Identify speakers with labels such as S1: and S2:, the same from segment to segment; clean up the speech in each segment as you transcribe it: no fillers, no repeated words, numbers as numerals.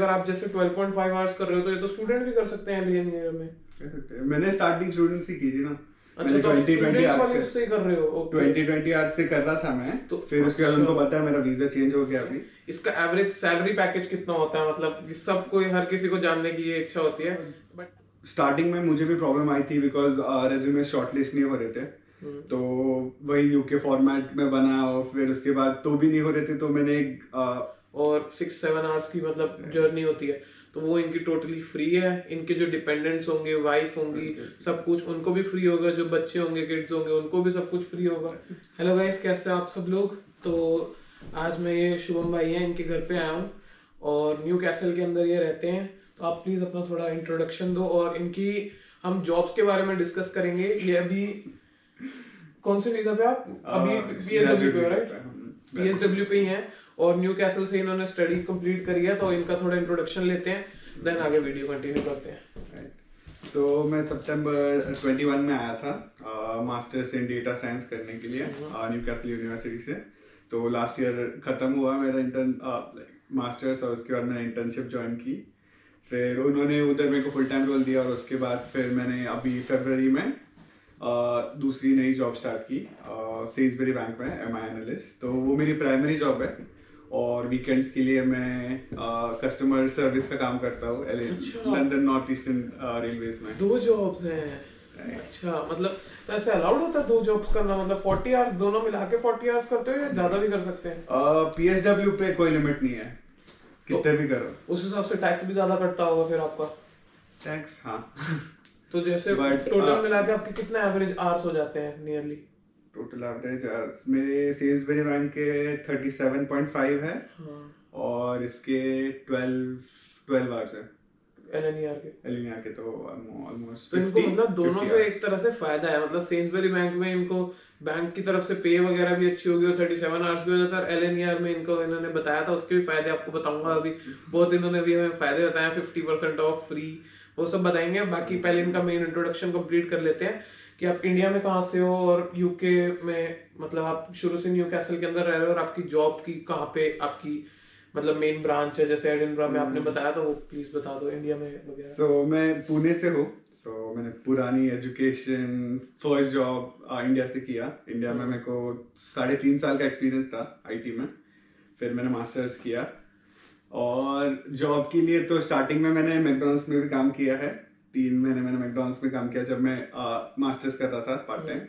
S1: अगर आप जैसे 12.5 आवर्स कर रहे हो तो ये तो स्टूडेंट भी कर सकते हैं एलियन ईयर में।
S2: कह सकते हैं। मैंने स्टार्टिंग स्टूडेंट से की थी ना।
S1: अच्छा,
S2: मैंने
S1: तो आप
S2: 20
S1: स्टूडेंट
S2: आवर्स
S1: कॉलेज से ही कर रहे हो? ओके।
S2: 20 आवर्स से कर रहा था मैं।
S1: तो
S2: फिर उसके बाद
S1: अच्छा,
S2: उनको पता है मेरा वीजा चेंज हो गया अभी।
S1: इसका एवरेज सैलरी पैकेज कितना होता है? मतलब कि सबको, हर किसी को जानने की ये इच्छा होती है, बट
S2: स्टार्टिंग में मुझे भी प्रॉब्लम आई थी बिकॉज रेज्यूमे शॉर्टलिस्ट नहीं हो रहे थे। तो वही यूके फॉर्मेट में बना और फिर उसके बाद तो भी नहीं हो रहे थे, तो मैंने
S1: और 6-7 आवर्स की मतलब जर्नी होती है, तो वो इनकी टोटली फ्री है। इनके जो डिपेंडेंट्स होंगे, वाइफ होंगी, सब कुछ उनको भी फ्री होगा। जो बच्चे होंगे, किड्स होंगे, उनको भी सब कुछ फ्री होगा। हेलो गाइस, कैसे आप सब लोग? तो आज मैं, ये शुभम भाई हैं, इनके घर पे आया हूँ और न्यू कैसल के अंदर ये रहते हैं। तो आप प्लीज़ अपना थोड़ा इंट्रोडक्शन दो और इनकी हम जॉब्स के बारे में डिस्कस करेंगे। ये अभी कौन से वीज़ा पे आप? अभी PSW पे हो, राइट? PSW पे ही हैं और न्यू कैसल से इन्होंने स्टडी कंप्लीट करी है। तो इनका थोड़ा इंट्रोडक्शन लेते हैं, देन आगे वीडियो कंटिन्यू करते हैं।
S2: सो मैं सितंबर 21 में आया था मास्टर्स इन डेटा साइंस करने के लिए न्यू कैसल यूनिवर्सिटी से। तो लास्ट ईयर खत्म हुआ मेरा मास्टर्स और उसके बाद मैंने इंटर्नशिप ज्वाइन की। फिर उन्होंने उधर मेरे को फुल टाइम रोल दिया और उसके बाद फिर मैंने अभी फरवरी में दूसरी नई जॉब स्टार्ट की सेल्सबरी बैंक में MI एनालिस्ट। तो वो मेरी प्राइमरी जॉब है और वीकेंड्स के लिए मैं कस्टमर सर्विस का काम करता हूँ लंदन नॉर्थ ईस्टर्न रेलवेज में।
S1: 2 जॉब्स हैं? अच्छा, मतलब तो ऐसे अलाउड होता है 2 जॉब्स करना? मतलब 40 आवर्स दोनों मिला के 40 आवर्स करते हो या ज्यादा भी कर सकते हैं?
S2: PSW पे कोई लिमिट नहीं है, कितने भी करो।
S1: उस हिसाब से टैक्स भी ज्यादा कटता होगा फिर आपका?
S2: टैक्स, हाँ।
S1: तो जैसे टोटल मिला के आपके कितने एवरेज आवर्स हो जाते हैं नियरली?
S2: टोटल एवरेज मेरे सेल्सबरी बैंक के 37.5 है और इसके 12 आवर्स है एलएनईआर के। तो ऑलमोस्ट
S1: तो इनको मतलब दोनों से एक तरह से फायदा है। मतलब सेल्सबरी बैंक में इनको बैंक की तरफ से पे वगैरह भी अच्छी होगी और 37 आवर्स भी हो जाता है। एलएनईआर में इनको इन्होंने बताया था, उसके भी फायदे आपको बताऊंगा अभी। बहुत इन्होंने भी हमें फायदे बताए, 50% ऑफ, फ्री, वो सब बताएंगे। बाकी पहले इनका मेन इंट्रोडक्शन कंप्लीट कर लेते हैं कि आप इंडिया में कहाँ से हो और यूके में, मतलब आप शुरू से न्यू कैसल के अंदर रह रहे हो और आपकी जॉब की कहाँ पे आपकी मतलब मेन ब्रांच है। जैसे एडिनबरा में आपने बताया था, वो प्लीज बता दो इंडिया में वगैरह।
S2: सो मैं पुणे से हूँ। मैंने पुरानी एजुकेशन फर्स्ट जॉब इंडिया से किया। इंडिया में मेरे को 3.5 साल का एक्सपीरियंस था IT में। फिर मैंने मास्टर्स किया और जॉब के लिए तो स्टार्टिंग में मैंने मैकडॉनल्ड्स में भी काम किया है। 3 महीने मैंने मैकडॉनल्ड्स में काम किया जब मैं मास्टर्स कर रहा था पार्ट टाइम।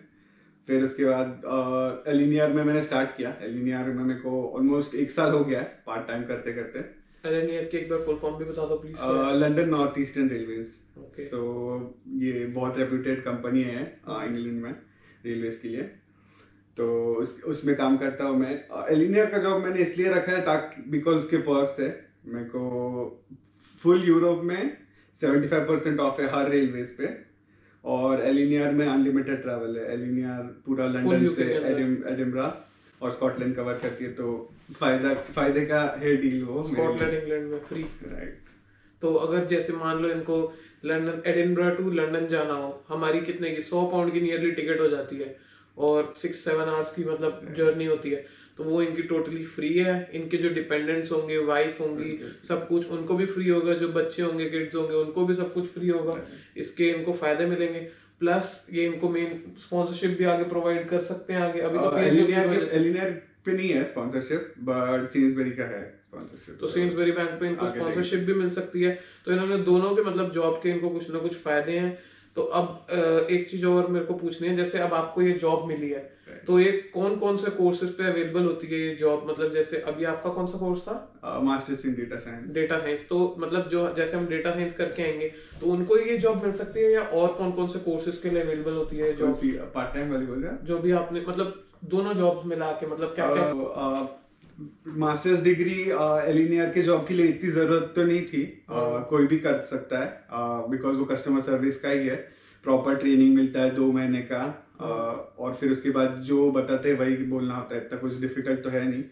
S2: फिर उसके बाद एलिनियर में मैंने स्टार्ट किया। एलिनियर में मेरे को ऑलमोस्ट 1 साल हो गया है पार्ट टाइम करते करते।
S1: एलिनियर के एक बार फुल फॉर्म भी बता दो please.
S2: London North Eastern Railways. So ये बहुत रेप्यूटेड कंपनी है इंग्लैंड में रेलवेज के लिए। तो उसमें काम करता हूँ मैं। एलिनियर का जॉब मैंने इसलिए रखा है ताकि बिकॉज उसके पर्क्स है। मेरे को फुल यूरोप में 75% ऑफ है हर रेलवेज पे और एलिनियर में अनलिमिटेड ट्रैवल है। एलिनियर पूरा लंदन से एडिनबरा और स्कॉटलैंड कवर करती है। तो फायदे का है डील वो।
S1: स्कॉटलैंड इंग्लैंड में फ्री,
S2: राइट।
S1: तो अगर जैसे मान लो इनको लंदन, एडिनबरा टू लंदन जाना हो, हमारी कितने की 100 पाउंड की नियरली टिकट हो जाती है और 6-7 आवर्स की मतलब जर्नी होती है। तो वो इनकी टोटली फ्री है। इनके जो डिपेंडेंट्स होंगे, वाइफ होंगी, सब कुछ उनको भी फ्री होगा। जो बच्चे होंगे, किड्स होंगे, उनको भी सब कुछ फ्री होगा। इसके इनको फायदे मिलेंगे। प्लस ये इनको मेन स्पॉन्सरशिप भी आगे प्रोवाइड कर सकते हैं आगे। अभी तो
S2: एलिनियर पे नहीं है स्पॉन्सरशिप, बट सेल्सबरी का है स्पॉन्सरशिप।
S1: तो सेल्सबरी बैंक पे इनको स्पॉन्सरशिप भी मिल सकती है। तो इन्होंने दोनों के मतलब जॉब के इनको कुछ ना कुछ फायदे हैं। तो अब एक चीज और मेरे को पूछनी है, जैसे अब आपको ये जॉब मिली है तो ये कौन कौन से कोर्सेज पे अवेलेबल होती है ये जॉब? मतलब जैसे अभी आपका कौन सा कोर्स था?
S2: Masters in data science.
S1: Data science. तो मतलब जो जैसे हम डेटा साइंस करके आएंगे तो उनको ये जॉब मिल सकती है या और कौन कौन से कोर्सेज के लिए अवेलेबल होती है जॉब?
S2: पार्ट टाइम वाली बोल रहे हैं?
S1: जो भी आपने मतलब दोनों जॉब्स मिला के मतलब क्या क्या?
S2: मास्टर्स डिग्री एलिनियर के जॉब के लिए इतनी जरूरत तो नहीं थी। कोई भी कर सकता है बिकॉज वो कस्टमर सर्विस का ही है। प्रॉपर ट्रेनिंग मिलता है 2 महीने का और फिर उसके बाद जो बताते हैं वही बोलना होता है। इतना कुछ डिफिकल्ट तो है नहीं।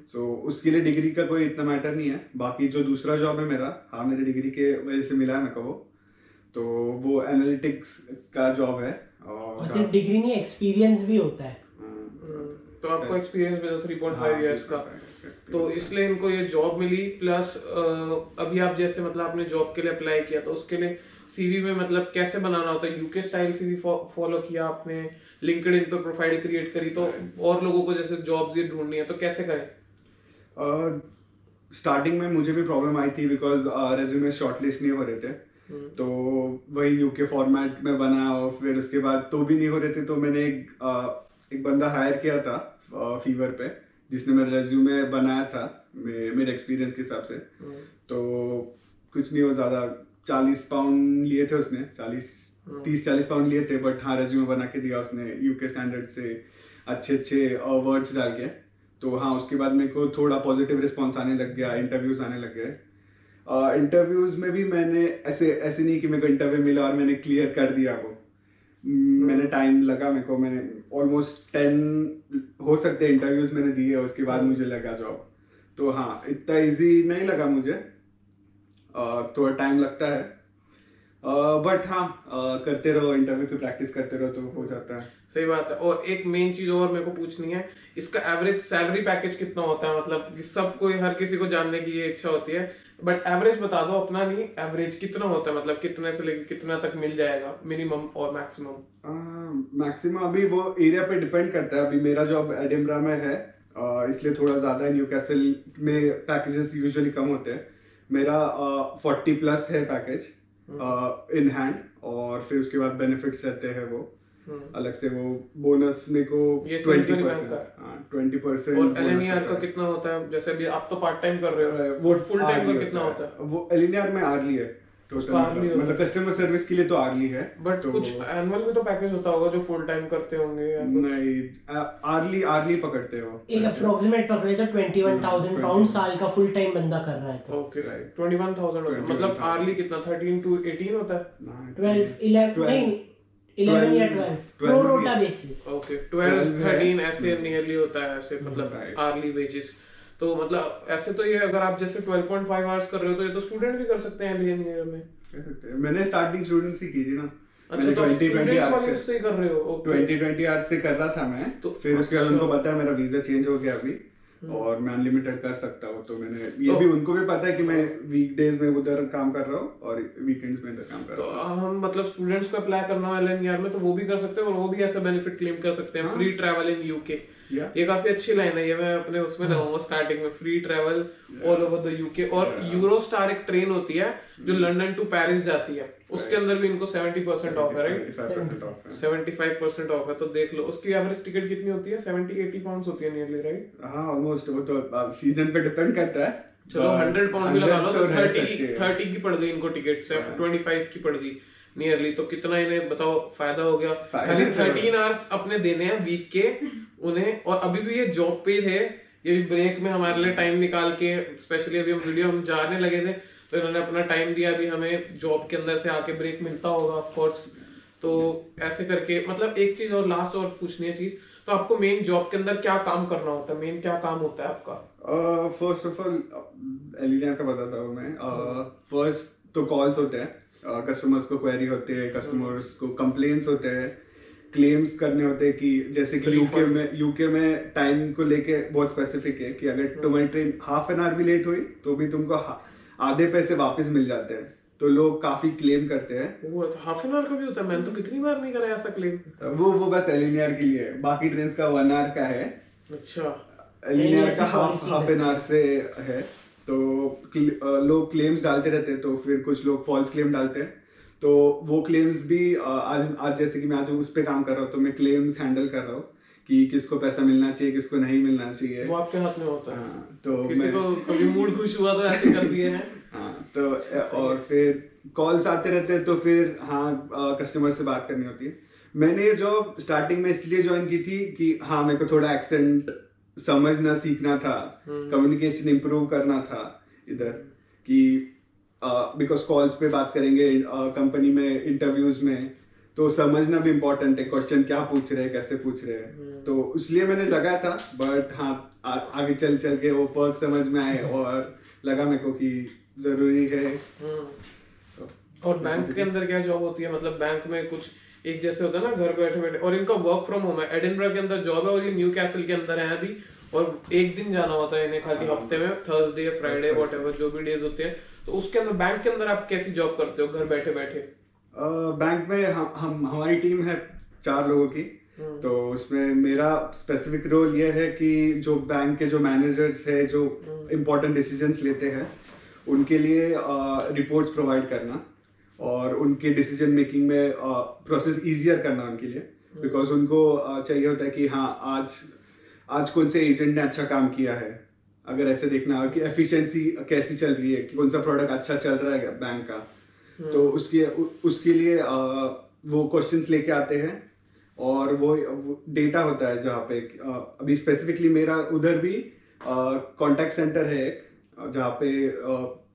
S2: सो उसके लिए डिग्री का कोई इतना मैटर नहीं है। बाकी जो दूसरा जॉब है मेरा, हाँ मेरी डिग्री के वजह से मिला है मेरे को वो। तो वो एनालिटिक्स का जॉब है
S3: और सिर्फ डिग्री नहीं, एक्सपीरियंस भी होता है।
S1: तो आपको एक्सपीरियंस भी 3.5 इयर्स का। तो इसलिए इनको ये जॉब मिली। प्लस अभी आप जैसे मतलब आपने जॉब के लिए अप्लाई किया तो उसके लिए सीवी में मतलब कैसे बनाना होता है, यूके स्टाइल सीवी फॉलो किया आपने, लिंक्डइन पे प्रोफाइल क्रिएट करी, तो और लोगों को जैसे जॉब्स ये ढूंढनी है तो कैसे करें?
S2: स्टार्टिंग में मुझे भी प्रॉब्लम आई थी बिकॉज रेज्यूमे शॉर्टलिस्ट नहीं हो रहे थे। तो वही यूके फॉर्मेट में बना और फिर उसके बाद तो भी नहीं हो रहे थे, तो मैंने एक बंदा हायर किया था फीवर पे, जिसने मेरा रेज्यूमे बनाया था मेरे एक्सपीरियंस के हिसाब से। तो कुछ नहीं, वो ज़्यादा 40 पाउंड लिए थे उसने, 30-40 पाउंड लिए थे, बट हाँ रेज्यूमे बना के दिया उसने यूके स्टैंडर्ड से अच्छे वर्ड्स डाल के। तो हाँ उसके बाद मेरे को थोड़ा पॉजिटिव रिस्पॉन्स आने लग गया, इंटरव्यूज आने लग गए। इंटरव्यूज में भी मैंने ऐसे नहीं कि मेरे को इंटरव्यू मिला और मैंने क्लियर कर दिया वो। मैंने टाइम लगा मेरे को, मैंने ऑलमोस्ट 10 हो सकते हैं इंटरव्यूज मैंने दिए, उसके बाद मुझे लगा जॉब। तो हाँ इतना इजी नहीं लगा मुझे, थोड़ा टाइम लगता है, बट हाँ करते रहो, इंटरव्यू की प्रैक्टिस करते रहो तो हो जाता है।
S1: सही बात है। और एक मेन चीज और मेरे को पूछनी है, इसका एवरेज सैलरी पैकेज कितना होता है? मतलब सबको, हर किसी को जानने की ये इच्छा होती है, बट एवरेज बता दो अपना, नहीं एवरेज कितना होता है, मतलब कितने से लेकर कितना तक मिल जाएगा, मिनिमम और मैक्सिमम?
S2: मैक्सिमम अभी वो एरिया पे डिपेंड करता है। अभी मेरा जॉब एडिनबरा में है, इसलिए थोड़ा ज्यादा है। न्यूकैसल में पैकेजेस यूजुअली कम होते हैं। मेरा 40 प्लस है पैकेज इन हैंड, और फिर उसके बाद बेनिफिट्स रहते हैं वो अलग से। वो बोनस में को 20%।
S1: और एलएनईआर का कितना होता है? जैसे अभी आप तो पार्ट टाइम कर रहे हो, वो फुल टाइम का कितना होता है?
S2: वो एलएनईआर में आर्ली है टोटल, मतलब कस्टमर सर्विस के लिए तो आर्ली है,
S1: बट तो कुछ एनुअल में तो पैकेज होता होगा जो फुल टाइम करते होंगे या कुछ?
S2: नहीं, आर्ली पकड़ते हो।
S3: एक अप्रोक्सीमेट पकड़े तो 21,000 पाउंड साल का फुल टाइम बंदा कर रहा है तो।
S1: ओके राइट, 21,000 मतलब आर्ली कितना 13 to 18 होता है?
S3: 11 या 12 प्रो रोटा बेसिस।
S1: ओके 12-13 ऐसे नियरली होता है ऐसे, मतलब आर्ली वेजेस। तो मतलब ऐसे तो ये अगर आप जैसे 12.5 आवर्स कर रहे हो तो ये तो स्टूडेंट भी कर सकते हैं एलएनईआर में।
S2: मैंने स्टार्टिंग स्टूडेंट से की थी ना।
S1: अच्छा, तो 20 आवर्स से कर रहे हो?
S2: 20 आवर्स से कर रहा था मैं, तो फिर उसके बाद उनको पता है मेरा वीजा चेंज हो गया अभी और मैं अनलिमिटेड कर सकता हूँ, तो मैंने ये भी उनको भी पता है कि मैं वीकडेज में उधर काम कर रहा हूँ और वीकेंड्स में इधर काम कर रहा हूँ।
S1: तो हम मतलब स्टूडेंट्स को अप्लाई करना हो एलएनईआर में तो वो भी कर सकते हैं, और वो भी ऐसा बेनिफिट क्लेम कर सकते हैं, फ्री ट्रैवल इन यूके। ये काफी अच्छी लाइन है, ये मैं अपने उसमें लगाऊंगा स्टार्टिंग में, free travel all over the UK. और यूरोस्टार एक ट्रेन होती है जो लंदन टू पेरिस जाती है, उसके अंदर भी इनको 70% ऑफ है, राइट? 75% ऑफ है। तो देख लो उसकी एवरेज टिकट कितनी होती है, 70-80 पाउंड्स होती है नियरली, राइट?
S2: हाँ ऑलमोस्ट, वो तो सीजन पे डिपेंड करता है।
S1: चलो 100 पाउंड भी लगा लो तो 30 की पड़ गई इनको टिकट से, 25 की पड़ गई नियरली। तो कितना इन्हें बताओ फायदा हो गया। खाली 13 आवर्स अपने देने हैं वीक के उन्हें, और अभी भी ये जॉब पे है, ये भी ब्रेक में हमारे लिए टाइम निकाल के, स्पेशली अभी हम जाने लगे थे तो इन्होंने अपना टाइम दिया। अभी हमें जॉब के अंदर से आके ब्रेक मिलता होगा ऑफ कोर्स। तो ऐसे करके मतलब एक चीज और लास्ट और पूछनी है चीज, तो आपको मेन जॉब के अंदर क्या काम करना होता है, मेन क्या काम होता है आपका?
S2: फर्स्ट ऑफ ऑल एलएनईआर का बताता हूँ मैं। फर्स्ट तो कॉल्स होते हैं, कस्टमर्स को क्वेरी होते हैं, कस्टमर्स को कंप्लेंट्स होते हैं, क्लेम्स करने होते हैं कि जैसे कि यूके में टाइम को लेके बहुत स्पेसिफिक है कि अगर तुम्हारी ट्रेन हाफ एन आवर भी लेट हुई तो भी तुमको आधे पैसे वापस मिल जाते हैं। तो लोग काफी क्लेम करते हैं।
S1: वो हाफ एन आवर का भी होता है? मैंने तो कितनी बार नहीं करा ऐसा क्लेम।
S2: वो बस एलएनईआर के लिए है, बाकी ट्रेन का 1 आवर का है।
S1: अच्छा,
S2: एलएनईआर का हाफ एन आवर से है। तो लोग क्लेम्स डालते रहते हैं, तो फिर कुछ लोग फॉल्स क्लेम डालते हैं। तो वो क्लेम्स भी आज जैसे कि मैं आज उस पे काम कर रहा हूँ, तो मैं क्लेम्स हैंडल कर रहा हूँ कि किसको पैसा मिलना चाहिए, किसको नहीं मिलना चाहिए,
S1: वो आपके हाथ में होता है।
S2: तो
S1: किसी को कभी मूड खुश हुआ तो ऐसे कर दिए हैं।
S2: हाँ, तो और फिर कॉल्स आते रहते हैं, तो फिर हाँ कस्टमर से बात करनी होती है। मैंने ये जॉब स्टार्टिंग में इसलिए ज्वाइन की थी कि हाँ मेरे को थोड़ा एक्सेंट समझना सीखना था, कम्युनिकेशन इम्प्रूव करना था इधर, कि बिकॉज कॉल्स पे बात करेंगे कंपनी में, इंटरव्यूज में, तो समझना भी इम्पोर्टेंट है, क्वेश्चन क्या पूछ रहे हैं, कैसे पूछ रहे हैं। तो इसलिए मैंने लगाया था, बट हाँ आगे चल के वो पर्क समझ में आए और लगा मेरे को कि जरूरी है।
S1: और बैंक के अंदर क्या जॉब होती है? मतलब बैंक में कुछ एक जैसे होता है ना घर बैठे बैठे, और इनका वर्क फ्रॉम होम है, एडिनबरा के अंदर जॉब है और ये न्यूकैसल के अंदर है अभी, और एक दिन जाना होता है इन्हें खाली हफ्ते में, थर्सडे या फ्राइडे व्हाटएवर जो भी डेज होते हैं। तो उसके अंदर बैंक के अंदर आप कैसी जॉब करते हो घर बैठे बैठे?
S2: बैंक में हम हमारी टीम है 4 लोगों की। तो उसमें मेरा स्पेसिफिक रोल ये है कि जो बैंक के जो मैनेजर्स है जो इम्पोर्टेंट डिसीजंस लेते हैं उनके लिए रिपोर्ट्स प्रोवाइड करना और उनके डिसीजन मेकिंग में प्रोसेस इजियर करना उनके लिए, बिकॉज उनको चाहिए होता है कि हाँ आज कौन से एजेंट ने अच्छा काम किया है, अगर ऐसे देखना कि एफिशिएंसी कैसी चल रही है, कि कौन सा प्रोडक्ट अच्छा चल रहा है बैंक का। तो उसके लिए वो क्वेश्चंस लेके आते हैं और वो डेटा होता है जहाँ पे अभी स्पेसिफिकली मेरा उधर भी कॉन्टैक्ट सेंटर है एक, जहाँ पे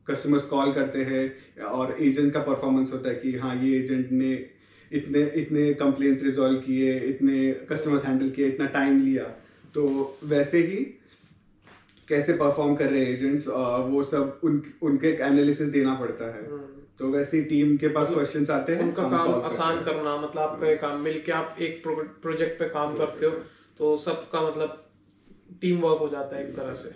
S2: कस्टमर्स कॉल करते हैं और एजेंट का परफॉर्मेंस होता है कि हाँ ये एजेंट ने इतने कंप्लेंट्स रिजॉल्व किए, इतने कस्टमर्स हैंडल किए, इतना टाइम लिया। तो वैसे ही कैसे परफॉर्म कर रहे हैं एजेंट्स, वो सब उनके एक एनालिसिस देना पड़ता है। तो वैसे ही टीम के पास क्वेश्चंस आते हैं,
S1: उनका काम आसान करना, मतलब आपका ये काम मिलके आप एक प्रोजेक्ट पे काम करते हो तो सबका मतलब टीम वर्क हो जाता है एक तरह से।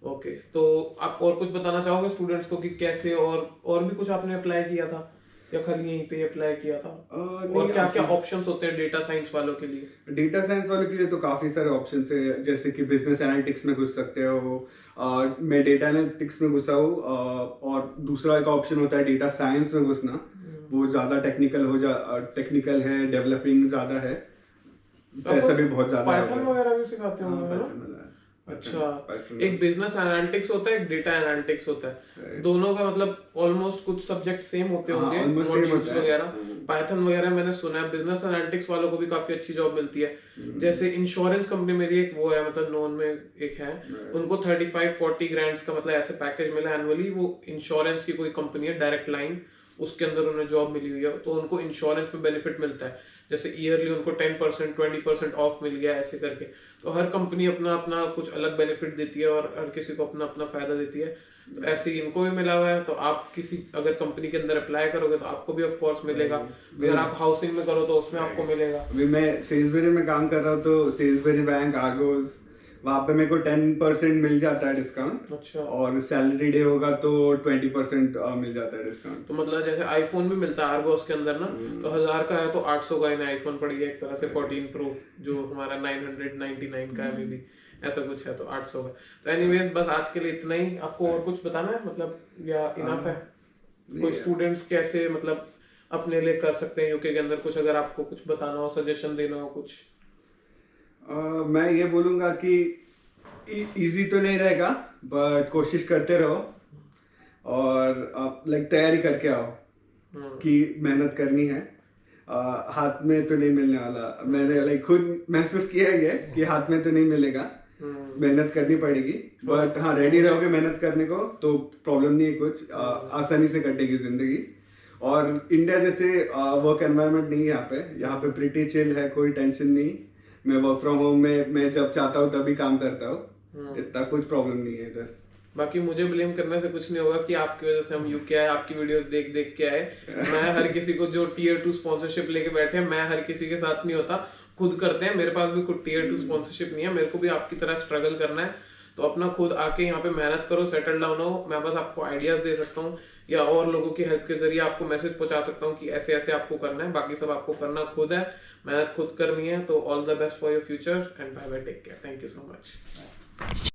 S1: ओके, तो आप और कुछ बताना चाहोगे स्टूडेंट्स को कि कैसे, और भी कुछ आपने अप्लाई किया था या खाली यहीं पे अप्लाई किया था? और क्या क्या ऑप्शंस होते हैं डेटा साइंस वालों के लिए?
S2: डेटा साइंस वालों के लिए तो काफी सारे ऑप्शंस है, जैसे कि बिजनेस एनालिटिक्स में घुस सकते हो। मैं डेटा एनालिटिक्स में घुसा हूँ। और दूसरा एक ऑप्शन होता है डेटा साइंस में घुसना, वो ज्यादा टेक्निकल है, डेवलपिंग ज्यादा है, पैसा भी बहुत ज्यादा है।
S1: पाइथन वगैरह भी सिखाते होंगे ना? अच्छा, एक बिजनेस एनालिटिक्स होता है, एक डेटा एनालिटिक्स होता है, दोनों का मतलब ऑलमोस्ट कुछ सब्जेक्ट सेम होते होंगे, मॉड्यूल्स वगैरह। पाइथन वगैरह मैंने सुना है बिजनेस एनालिटिक्स वालों को भी काफी अच्छी जॉब मिलती है। जैसे इंश्योरेंस कंपनी मेरी एक वो है, मतलब नॉन में एक है, उनको 35-40 ग्रैंड का मतलब ऐसे पैकेज मिला एनुअली। वो इंश्योरेंस की कोई कंपनी है, डायरेक्ट लाइन, उसके अंदर उन्हें जॉब मिली हुई है। तो उनको इंश्योरेंस में बेनिफिट मिलता है, जैसे ईयरली उनको 10% 20% ऑफ मिल गया ऐसे करके। तो हर कंपनी अपना अपना कुछ अलग बेनिफिट देती है और हर किसी को अपना अपना फायदा देती है। तो ऐसे ही इनको भी मिला हुआ है। तो आप किसी अगर कंपनी के अंदर अप्लाई करोगे तो आपको भी ऑफ कोर्स मिलेगा। अगर आप हाउसिंग में करो तो उसमें आपको मिलेगा।
S2: अभी मैं सेल्सबेरी में काम कर रहा हूँ, तो सेल्सबेरी बैंक, आर्गोस, वहाँ पे मेरे को 10% मिल जाता है डिस्काउंट।
S1: अच्छा।
S2: और सैलरी डे होगा तो 20% मिल जाता है डिस्काउंट।
S1: तो मतलब जैसे आईफोन भी मिलता है आर्गोस के अंदर ना, तो 1000 का है तो 800 का इन्हें आईफोन पड़ गया एक तरह से। 14 प्रो जो हमारा 999 का है, मे बी ऐसा कुछ है, तो 800 का। तो एनीवेज बस आज के लिए इतना ही। आपको और कुछ बताना है मतलब, या इनफ है? कोई स्टूडेंट्स कैसे मतलब अपने लिए कर सकते हैं यूके के अंदर, कुछ अगर आपको कुछ बताना हो, सजेशन देना हो कुछ?
S2: मैं ये बोलूंगा कि इजी तो नहीं रहेगा, बट कोशिश करते रहो और आप तैयारी करके आओ कि मेहनत करनी है। हाथ में तो नहीं मिलने वाला, मैंने खुद महसूस किया है ये कि हाथ में तो नहीं मिलेगा, मेहनत करनी पड़ेगी। बट हाँ, रेडी रहोगे मेहनत करने को तो प्रॉब्लम नहीं है कुछ, आसानी से कटेगी जिंदगी। और इंडिया जैसे वर्क एनवायरनमेंट नहीं है यहाँ पे प्रिटी चिल है, कोई टेंशन नहीं। मैं वर्क फ्रॉम होम में मैं जब चाहता हूँ तभी काम करता हूँ, इतना कुछ प्रॉब्लम नहीं है इधर।
S1: बाकी मुझे ब्लेम करने से कुछ नहीं होगा कि आपकी वजह से हम यूके आए, आपकी वीडियोस देख देख के आए। मैं हर किसी को जो Tier 2 स्पॉन्सरशिप लेके बैठे हैं, मैं हर किसी के साथ नहीं होता, खुद करते हैं। मेरे पास भी खुद Tier 2 स्पॉन्सरशिप नहीं है, मेरे को भी आपकी तरह स्ट्रगल करना है। तो अपना खुद आके यहाँ पे मेहनत करो, सेटल डाउन हो। मैं बस आपको आइडियाज दे सकता हूँ या और लोगों की हेल्प के जरिए आपको मैसेज पहुंचा सकता हूँ कि ऐसे ऐसे आपको करना है। बाकी सब आपको करना खुद है, मेहनत खुद करनी है। तो all the best for your future and bye bye, take care, thank you so much.